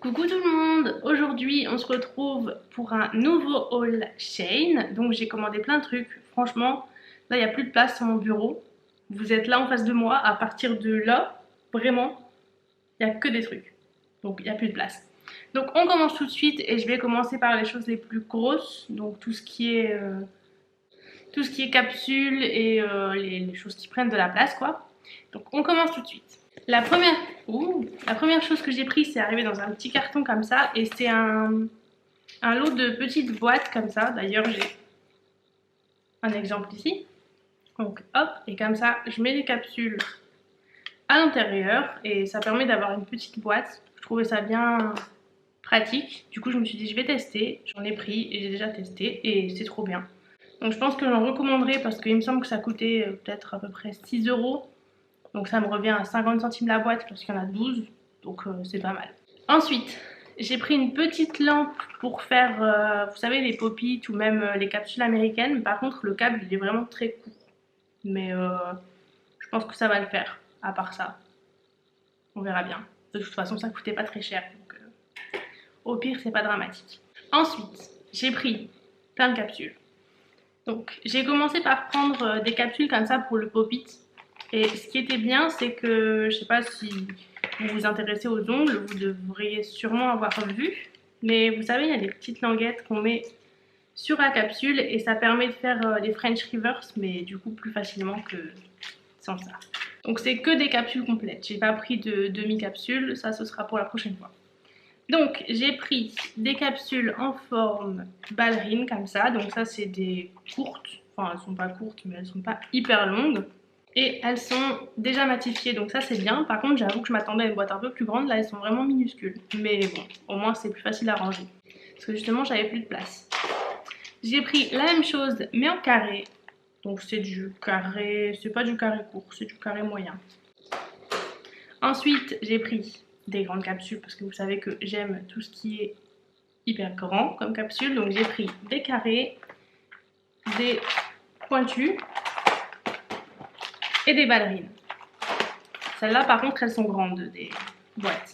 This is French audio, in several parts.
Coucou tout le monde, aujourd'hui on se retrouve pour un nouveau haul Shein. Donc j'ai commandé plein de trucs, franchement là il n'y a plus de place sur mon bureau. Vous êtes là en face de moi, à partir de là, vraiment il n'y a que des trucs. Donc il n'y a plus de place. Donc on commence tout de suite et je vais commencer par les choses les plus grosses. Donc tout ce qui est capsules et les choses qui prennent de la place quoi. Donc on commence tout de suite. La première, la première chose que j'ai pris, c'est arrivé dans un petit carton comme ça, et c'est un lot de petites boîtes comme ça. D'ailleurs, j'ai un exemple ici. Donc hop, et comme ça, je mets les capsules à l'intérieur, et ça permet d'avoir une petite boîte. Je trouvais ça bien pratique. Du coup, je me suis dit, je vais tester. J'en ai pris, et j'ai déjà testé, et c'est trop bien. Donc je pense que j'en recommanderais, parce qu'il me semble que ça coûtait peut-être à peu près 6 euros. Donc ça me revient à 50 centimes la boîte parce qu'il y en a 12, donc c'est pas mal. Ensuite, j'ai pris une petite lampe pour faire, vous savez, les pop-it ou même les capsules américaines. Par contre, le câble, il est vraiment très court. Mais je pense que ça va le faire, à part ça. On verra bien. De toute façon, ça coûtait pas très cher, donc au pire, c'est pas dramatique. Ensuite, j'ai pris plein de capsules. Donc, j'ai commencé par prendre des capsules comme ça pour le pop-it. Et ce qui était bien, c'est que, je sais pas si vous vous intéressez aux ongles, vous devriez sûrement avoir vu. Mais vous savez, il y a des petites languettes qu'on met sur la capsule et ça permet de faire les French reverse, mais du coup plus facilement que sans ça. Donc c'est que des capsules complètes. J'ai pas pris de demi-capsules, ça ce sera pour la prochaine fois. Donc j'ai pris des capsules en forme ballerine comme ça. Donc ça c'est des courtes, enfin elles sont pas courtes mais elles sont pas hyper longues. Et elles sont déjà matifiées, donc ça c'est bien. Par contre, j'avoue que je m'attendais à une boîte un peu plus grande. Là, elles sont vraiment minuscules. Mais bon, au moins c'est plus facile à ranger. Parce que justement, j'avais plus de place. J'ai pris la même chose, mais en carré. Donc c'est du carré, c'est pas du carré court, c'est du carré moyen. Ensuite, j'ai pris des grandes capsules parce que vous savez que j'aime tout ce qui est hyper grand comme capsule. Donc j'ai pris des carrés, des pointus et des ballerines. Celles-là, par contre, elles sont grandes, des boîtes.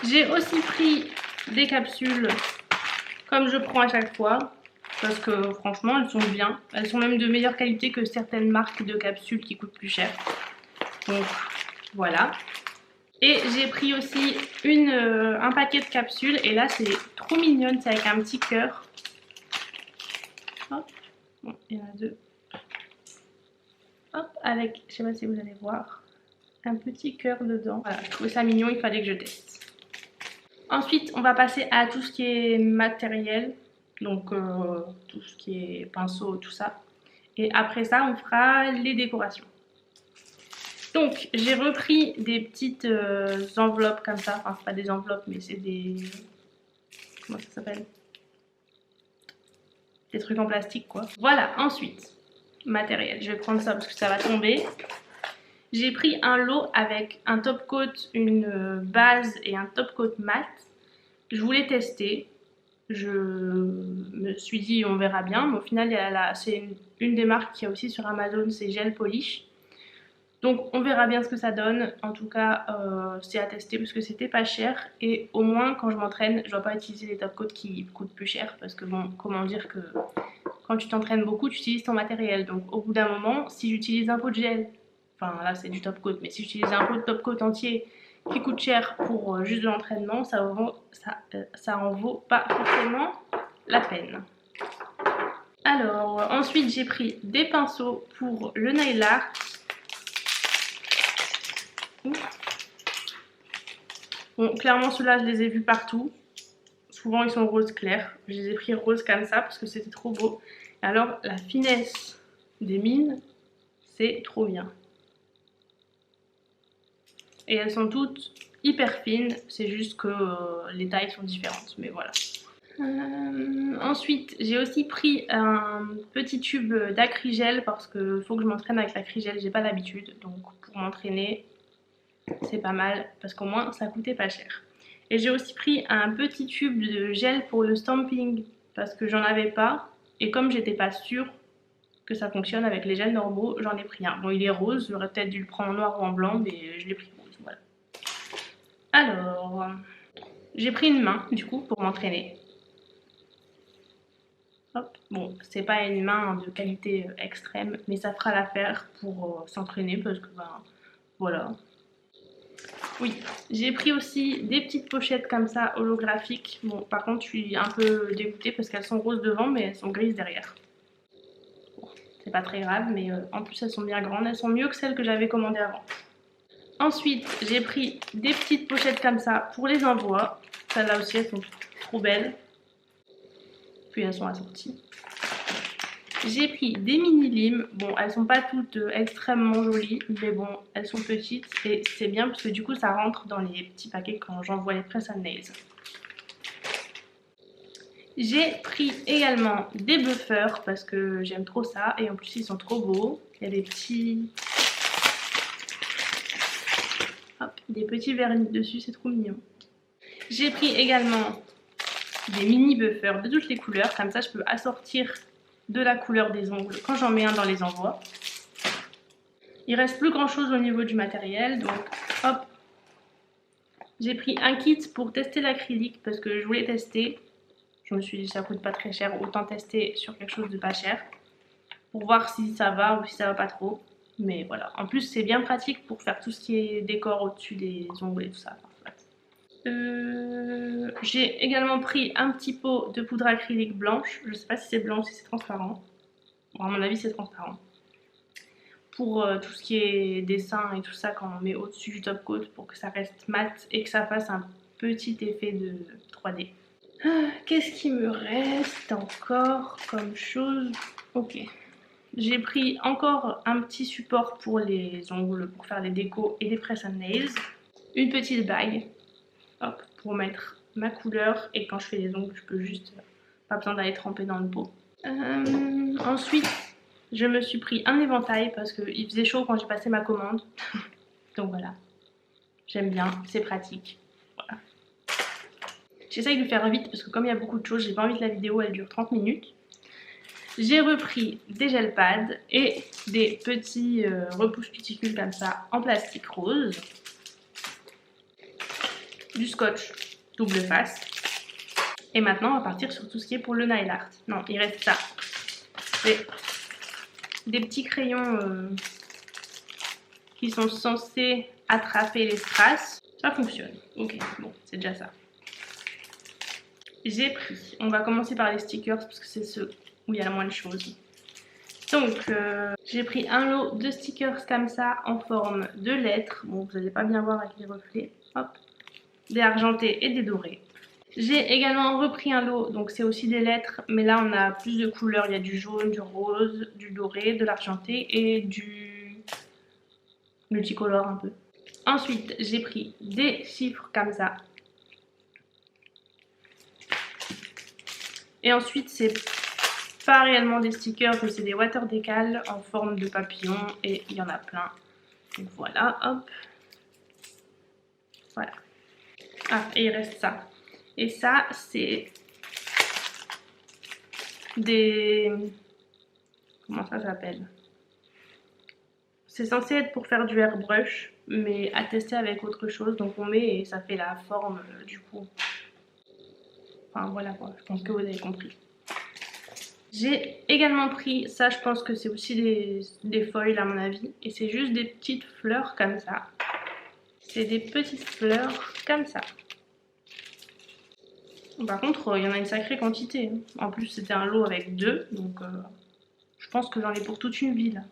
J'ai aussi pris des capsules comme je prends à chaque fois, parce que franchement, elles sont bien. Elles sont même de meilleure qualité que certaines marques de capsules qui coûtent plus cher. Donc, voilà. Et j'ai pris aussi un paquet de capsules, et là, c'est trop mignonne, c'est avec un petit cœur. Hop, bon, il y en a deux. Hop, avec, je sais pas si vous allez voir, un petit cœur dedans. Voilà, je trouvais ça mignon, il fallait que je teste. Ensuite, on va passer à tout ce qui est matériel, donc tout ce qui est pinceau, tout ça. Et après ça, on fera les décorations. Donc, j'ai repris des petites enveloppes comme ça. Enfin, c'est pas des enveloppes, mais c'est des... Comment ça s'appelle? Des trucs en plastique, quoi. Voilà, ensuite, matériel. Je vais prendre ça parce que ça va tomber. J'ai pris un lot avec un top coat, une base et un top coat mat. Je voulais tester. Je me suis dit on verra bien, mais au final c'est une des marques qu'il y a aussi sur Amazon, c'est Gel Polish. Donc on verra bien ce que ça donne. En tout cas c'est à tester parce que c'était pas cher, et au moins quand je m'entraîne je dois pas utiliser les top coats qui coûtent plus cher, parce que bon, comment dire que quand tu t'entraînes beaucoup tu utilises ton matériel, donc au bout d'un moment si j'utilise un pot de gel, enfin là c'est du top coat, mais si j'utilise un pot de top coat entier qui coûte cher pour juste de l'entraînement, ça en vaut pas forcément la peine. Alors, ensuite j'ai pris des pinceaux pour le nail art. Bon, clairement ceux-là je les ai vus partout. Souvent ils sont rose clair. Je les ai pris rose comme ça parce que c'était trop beau. Et alors la finesse des mines, c'est trop bien. Et elles sont toutes hyper fines, c'est juste que les tailles sont différentes, mais voilà. Ensuite, j'ai aussi pris un petit tube d'acrygel parce qu'il faut que je m'entraîne avec l'acrygel, j'ai pas l'habitude, donc pour m'entraîner, c'est pas mal parce qu'au moins ça coûtait pas cher. Et j'ai aussi pris un petit tube de gel pour le stamping parce que j'en avais pas, et comme j'étais pas sûre que ça fonctionne avec les gels normaux, j'en ai pris un. Bon, il est rose, j'aurais peut-être dû le prendre en noir ou en blanc, mais je l'ai pris rose, voilà. Alors, J'ai pris une main, du coup, pour m'entraîner. Hop. Bon, c'est pas une main de qualité extrême, mais ça fera l'affaire pour s'entraîner parce que, ben, voilà. Oui, j'ai pris aussi des petites pochettes comme ça, holographiques. Bon, par contre, je suis un peu dégoûtée parce qu'elles sont roses devant, mais elles sont grises derrière. Bon, c'est pas très grave, mais en plus, elles sont bien grandes. Elles sont mieux que celles que j'avais commandées avant. Ensuite, j'ai pris des petites pochettes comme ça pour les envois. Celles-là aussi, elles sont trop belles. Puis elles sont assorties. J'ai pris des mini limes. Bon, elles sont pas toutes extrêmement jolies, mais bon, elles sont petites et c'est bien parce que du coup, ça rentre dans les petits paquets quand j'envoie les press and nails. J'ai pris également des buffers parce que j'aime trop ça et en plus ils sont trop beaux. Il y a des petits... Hop, des petits vernis dessus, c'est trop mignon. J'ai pris également des mini buffers de toutes les couleurs, comme ça je peux assortir de la couleur des ongles quand j'en mets un dans les envois. Il reste plus grand chose au niveau du matériel, donc hop. J'ai pris un kit pour tester l'acrylique parce que je voulais tester. Je me suis dit ça coûte pas très cher, autant tester sur quelque chose de pas cher. Pour voir si ça va ou si ça va pas trop. Mais voilà, en plus c'est bien pratique pour faire tout ce qui est décor au-dessus des ongles et tout ça. J'ai également pris un petit pot de poudre acrylique blanche. Je sais pas si c'est blanc ou si c'est transparent. Bon, à mon avis c'est transparent. Pour tout ce qui est dessin et tout ça quand on met au-dessus du top coat pour que ça reste mat et que ça fasse un petit effet de 3D. Qu'est-ce qui me reste encore comme chose? Ok. J'ai pris encore un petit support pour les ongles, pour faire les décos et les press and nails. Une petite bague, hop, pour mettre ma couleur et quand je fais les ongles, je peux juste, pas besoin d'aller tremper dans le pot. Ensuite, je me suis pris un éventail parce qu'il faisait chaud quand j'ai passé ma commande. Donc voilà, j'aime bien, c'est pratique. Voilà. J'essaye de faire vite parce que comme il y a beaucoup de choses, j'ai pas envie que la vidéo elle dure 30 minutes. J'ai repris des gel pads et des petits repousse cuticules comme ça en plastique rose. Du scotch double face. Et maintenant on va partir sur tout ce qui est pour le nail art. Non, il reste ça. C'est des petits crayons qui sont censés attraper les strass. Ça fonctionne. Ok, bon, c'est déjà ça. J'ai pris, on va commencer par les stickers parce que c'est ceux où il y a la moins de choses. Donc, j'ai pris un lot de stickers comme ça en forme de lettres. Bon, vous n'allez pas bien voir avec les reflets. Hop, des argentés et des dorés. J'ai également repris un lot, donc c'est aussi des lettres, mais là on a plus de couleurs. Il y a du jaune, du rose, du doré, de l'argenté et du multicolore un peu. Ensuite, j'ai pris des chiffres comme ça. Et ensuite, c'est pas réellement des stickers, mais c'est des water décal en forme de papillon et il y en a plein. Donc voilà, hop. Voilà. Ah, et il reste ça. Et ça, c'est des... Comment ça s'appelle? C'est censé être pour faire du airbrush, mais à tester avec autre chose. Donc on met et ça fait la forme du coup. Enfin voilà quoi, je pense que vous avez compris. J'ai également pris, ça je pense que c'est aussi des foils à mon avis. Et c'est juste des petites fleurs comme ça. C'est des petites fleurs comme ça. Par contre, il y en a une sacrée quantité. En plus, c'était un lot avec deux, donc je pense que j'en ai pour toute une vie là.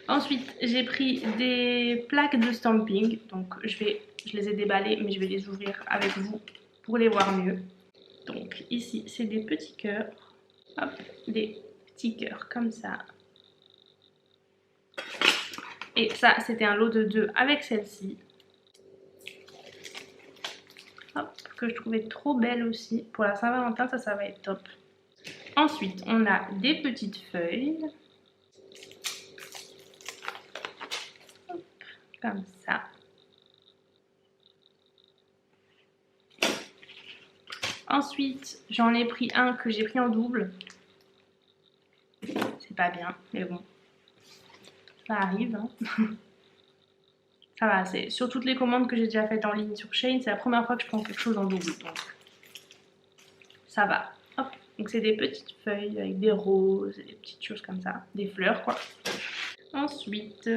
Ensuite, j'ai pris des plaques de stamping. Donc, je les ai déballées, mais je vais les ouvrir avec vous pour les voir mieux. Donc, ici, c'est des petits cœurs. Hop, des petits cœurs comme ça. Et ça, c'était un lot de 2 avec celle-ci. Hop, que je trouvais trop belle aussi. Pour la Saint-Valentin, ça va être top. Ensuite, on a des petites feuilles. Hop, comme ça. Ensuite, j'en ai pris un que j'ai pris en double. C'est pas bien, mais bon. Ça arrive, hein. Ça va, c'est sur toutes les commandes que j'ai déjà faites en ligne sur Shein, c'est la première fois que je prends quelque chose en double, donc ça va. Hop, donc c'est des petites feuilles avec des roses, et des petites choses comme ça, des fleurs quoi. Ensuite,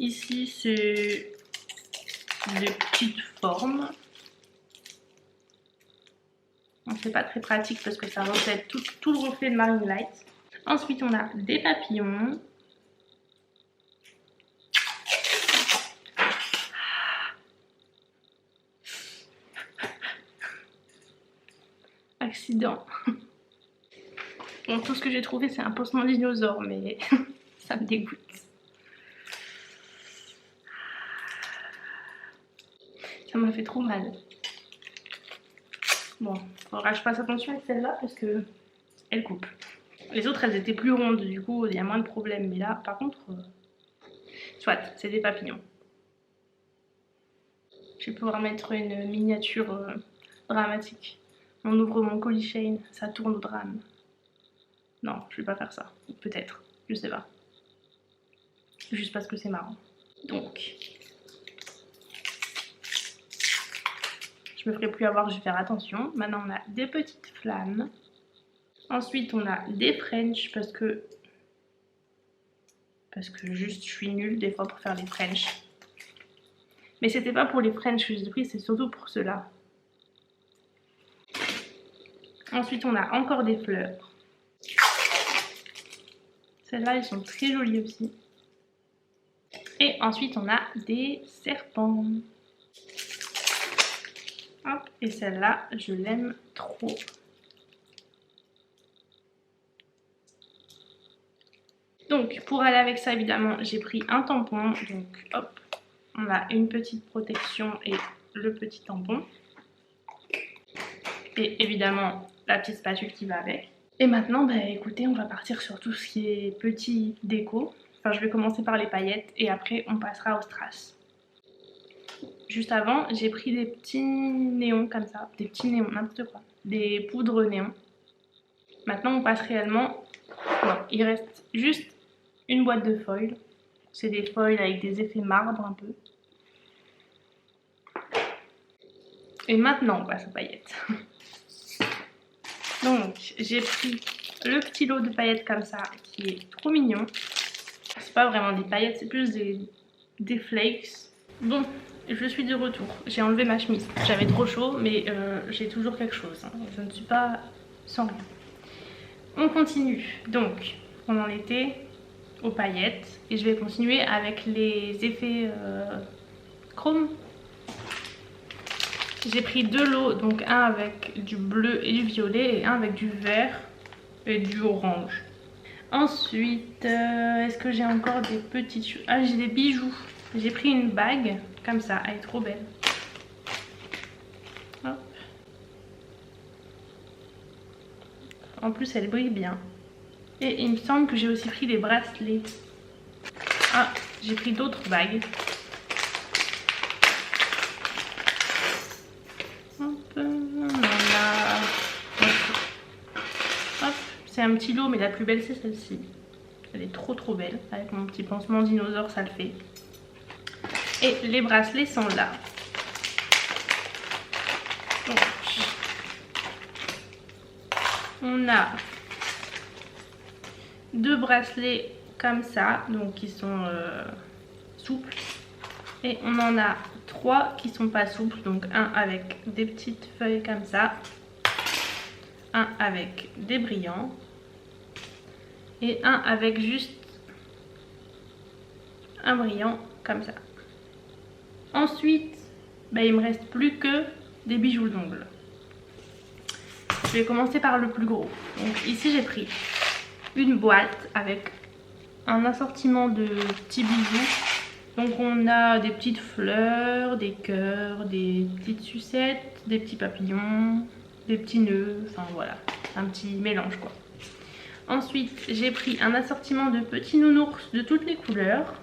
ici c'est des petites formes. Bon, c'est pas très pratique parce que ça reflète tout le reflet de Marine Light. Ensuite on a des papillons. Accident. Bon, tout ce que j'ai trouvé c'est un pansement dinosaure mais ça me dégoûte. Ça m'a fait trop mal. Bon, faudra que je fasse attention avec celle-là parce que elle coupe. Les autres elles étaient plus rondes, du coup il y a moins de problèmes. Mais là par contre, soit, c'est des papillons. Je vais pouvoir mettre une miniature dramatique. On ouvre mon colis Shein, ça tourne au drame. Non, je vais pas faire ça. Peut-être, je sais pas. Juste parce que c'est marrant. Donc, je me ferai plus avoir, je vais faire attention. Maintenant on a des petites flammes. Ensuite on a des French parce que juste je suis nulle des fois pour faire les French. Mais c'était pas pour les French que j'ai pris, c'est surtout pour ceux-là. Ensuite on a encore des fleurs. Celles-là elles sont très jolies aussi. Et ensuite on a des serpents. Hop, et celle-là je l'aime trop. Donc pour aller avec ça évidemment j'ai pris un tampon. Donc hop, on a une petite protection et le petit tampon. Et évidemment la petite spatule qui va avec. Et maintenant bah écoutez, on va partir sur tout ce qui est petit déco. Enfin je vais commencer par les paillettes et après on passera au strass. Juste avant j'ai pris des petits néons comme ça, des petits néons, n'importe quoi, des poudres néons. Maintenant on passe réellement, non, il reste juste une boîte de foil. C'est des foils avec des effets marbre un peu. Et maintenant on passe aux paillettes. Donc j'ai pris le petit lot de paillettes comme ça qui est trop mignon. C'est pas vraiment des paillettes, c'est plus des flakes. Bon, je suis de retour. J'ai enlevé ma chemise. J'avais trop chaud mais j'ai toujours quelque chose. Hein. Je ne suis pas sans rien. On continue. Donc on en était aux paillettes et je vais continuer avec les effets chrome. J'ai pris deux lots, donc un avec du bleu et du violet et un avec du vert et du orange. Ensuite, est-ce que j'ai encore des petites choses? Ah, j'ai des bijoux. J'ai pris une bague comme ça, elle est trop belle. Hop. En plus elle brille bien. Et il me semble que j'ai aussi pris des bracelets. Ah, j'ai pris d'autres bagues. C'est un petit lot mais la plus belle c'est celle-ci. Elle est trop belle. Avec mon petit pansement dinosaure ça le fait. Et les bracelets sont là. Donc, on a deux bracelets comme ça, donc qui sont souples. Et on en a trois qui sont pas souples, donc un avec des petites feuilles comme ça, un avec des brillants et un avec juste un brillant comme ça. Ensuite, bah, il me reste plus que des bijoux d'ongles. Je vais commencer par le plus gros. Donc ici j'ai pris une boîte avec un assortiment de petits bijoux. Donc on a des petites fleurs, des cœurs, des petites sucettes, des petits papillons, des petits nœuds, enfin voilà, un petit mélange quoi. Ensuite j'ai pris un assortiment de petits nounours de toutes les couleurs.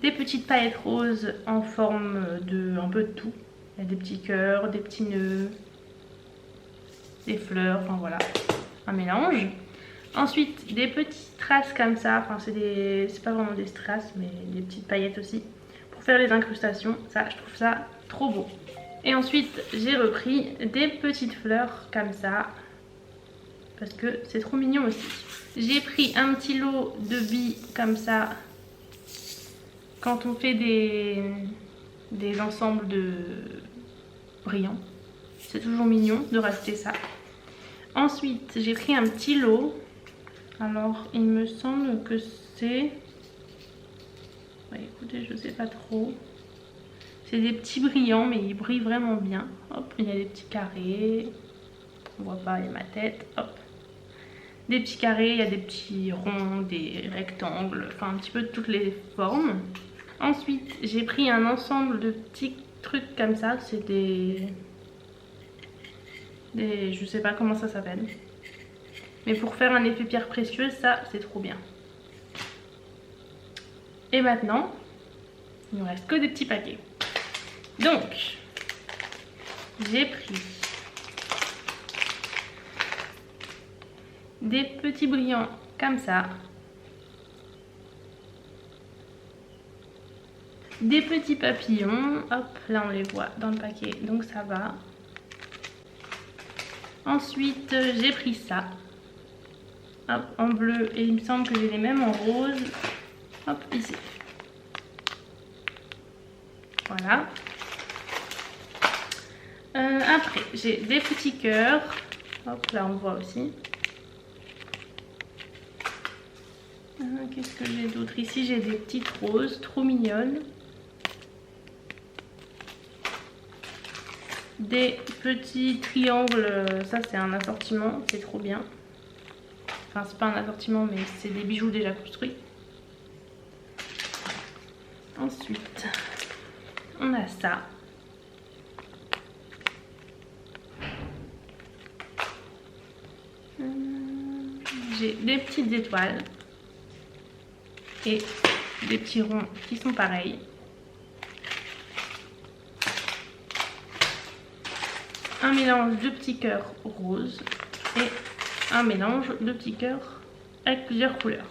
Des petites paillettes roses en forme de un peu de tout. Il y a des petits cœurs, des petits nœuds, des fleurs, enfin voilà, un mélange. Ensuite, des petites strass comme ça, enfin c'est pas vraiment des strass, mais des petites paillettes aussi, pour faire les incrustations. Ça, je trouve ça trop beau. Et ensuite, j'ai repris des petites fleurs comme ça, parce que c'est trop mignon aussi. J'ai pris un petit lot de billes comme ça, quand on fait des ensembles de brillants. C'est toujours mignon de rajouter ça. Ensuite, j'ai pris un petit lot. Alors, il me semble que c'est... Ouais, écoutez, je sais pas trop. C'est des petits brillants, mais ils brillent vraiment bien. Hop, il y a des petits carrés. On voit pas, il y a ma tête. Hop. Des petits carrés, il y a des petits ronds, des rectangles, enfin un petit peu de toutes les formes. Ensuite, j'ai pris un ensemble de petits trucs comme ça. C'est je sais pas comment ça s'appelle. Mais pour faire un effet pierre précieuse, ça, c'est trop bien. Et maintenant, il ne me reste que des petits paquets. Donc, j'ai pris des petits brillants comme ça. Des petits papillons. Hop, là on les voit dans le paquet, donc ça va. Ensuite, j'ai pris ça. Hop, en bleu, et il me semble que j'ai les mêmes en rose. Hop, ici. Voilà. Après, j'ai des petits cœurs. Hop, là on voit aussi. Qu'est-ce que j'ai d'autre? Ici, j'ai des petites roses trop mignonnes. Des petits triangles, ça c'est un assortiment, c'est trop bien. Enfin, c'est pas un assortiment, mais c'est des bijoux déjà construits. Ensuite, on a ça. J'ai des petites étoiles et des petits ronds qui sont pareils. Un mélange de petits cœurs roses et un mélange de petits cœurs avec plusieurs couleurs.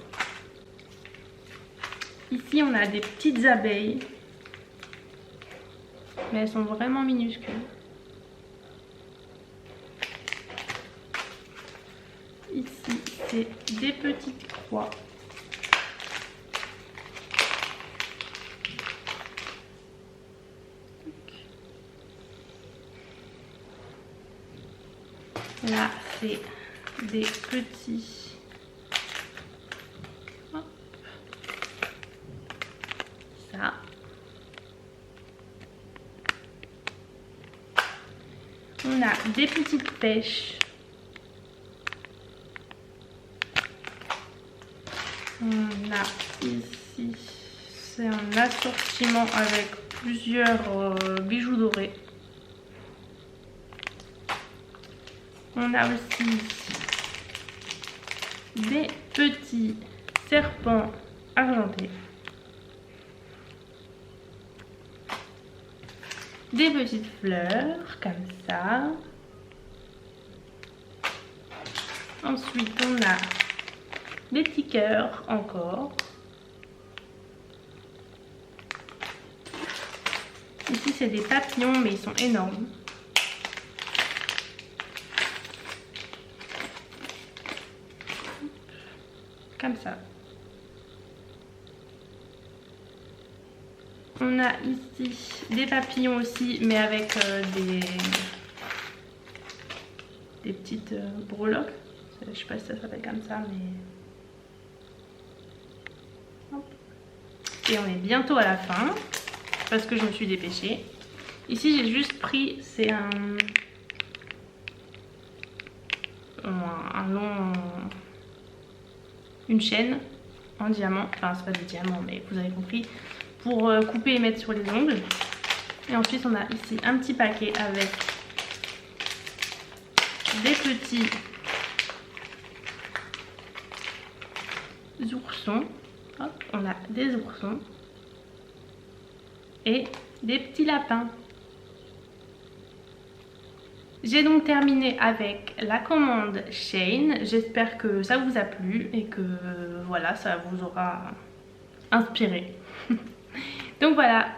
Ici, on a des petites abeilles, mais elles sont vraiment minuscules. Ici, c'est des petites croix. Là, c'est des petits... Hop. Ça. On a des petites pêches. On a ici, c'est un assortiment avec plusieurs bijoux dorés. On a aussi des petits serpents argentés. Des petites fleurs comme ça. Ensuite, on a des petits cœurs encore. Ici, c'est des papillons, mais ils sont énormes. Comme ça. On a ici des papillons aussi, mais avec des petites breloques. Je sais pas si ça s'appelle comme ça, mais... Hop. Et on est bientôt à la fin, parce que je me suis dépêchée. Ici, j'ai juste pris, c'est un long... une chaîne en diamant, enfin c'est pas des diamants mais vous avez compris, pour couper et mettre sur les ongles. Et ensuite on a ici un petit paquet avec des petits oursons. Hop, on a des oursons et des petits lapins. J'ai donc terminé avec la commande Shein. J'espère que ça vous a plu et que voilà, ça vous aura inspiré. Donc voilà,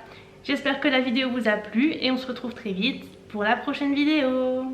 j'espère que la vidéo vous a plu et on se retrouve très vite pour la prochaine vidéo.